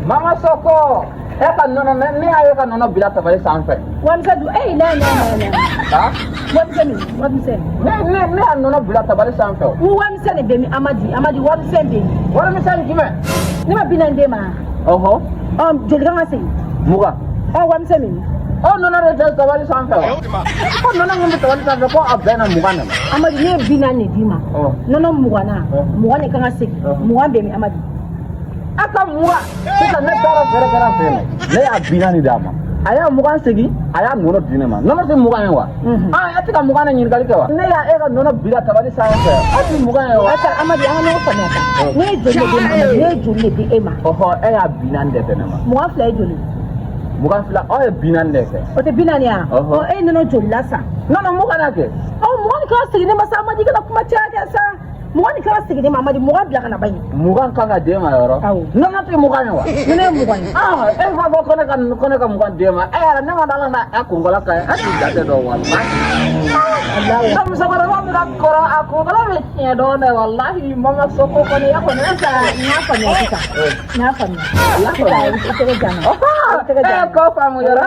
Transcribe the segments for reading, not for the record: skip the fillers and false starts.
Mama Soko, eka nono me ayeka nono bila tabali sanfɛ. Wamsa du na. Ha? Wamsa Me nono bila tabali sanfɛ. Wamsa ne bemi Amadi wamsa bemi. Wala misali jumɛn? Ne ma bina ndema. Ɔhɔ. Joli kan ka se. Mugan. Wamsa min. Nono de tɛ tabali sanfɛ wa? Nono mun bɛ tabali sanfɛ ko a bɛnna mugan de ma. Amadi ne bina ne di ma. Nono mugan na. Mugan ne kan ka se. Mugan bemi Amadi. Aka mugan. Sisan ne taara fɛrɛ kɛra fɛ yen. Ne y'a bina ni d'a ma. A y'a mugan segin, a y'a nɔnɔ di ne ma. Nɔnɔ tɛ mugan ye wa? E tɛ ka mugan ne ɲininkali kɛ wa? Ne y'a ka nɔnɔ bila tabali sanfɛ. A tɛ mugan ye wa? Amadi an ka ɲɔgɔn faamuya tan. Ne ye joli de di Amadi, ne ye joli de di e ma. E y'a bina de kɛ ne ma. Mugan fila ye joli? Mugan fila, aw ye bina de kɛ. O tɛ bina ni ya? E ye nɔnɔ joli la sa? Nɔnɔ mugan na kɛ. Mugan ni kan segin ne ma sa Amadi kana kuma caya kɛ sa. Mugan ni kan segin ne ma Amadi, mugan bila kana ba yen. Mugan kan ka d'e ma yɔrɔ? Awɔ. Nɔnɔ tɛ mugan ye wa? Ne ye mugan ye. E fa fɔ ko ne ka mugan d'e ma. E yɛrɛ ne ma dala na a kunkola ka ye. A t'i jate dɔn walahi. Musokɔrɔba bɛ ka kɔrɔ a kunkola bɛ tiɲɛ dɔn dɛ walahi. Mama Soko kɔni e kɔni e ka. N y'a faamuya sisan. N y'a faamuya. Sisan i tɛgɛ jan na. E k'o faamu yɔrɔ?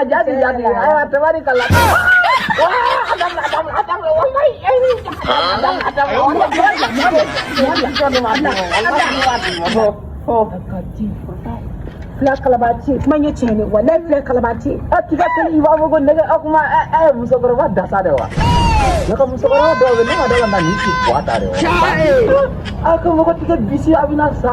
Jati. Ayiwa tabari kala. Fila kalabati kuma ye tiɲɛ de wallahi fila kalabati Tiga kali i b'a fɔ ko nɛgɛ kuma musokɔrɔba dasa de wa? Ne ka musokɔrɔba dɔw bɛ ne ma dala na ni ci bɔ ta de wa? A ko mɔgɔ tigɛ bisi a bɛna sa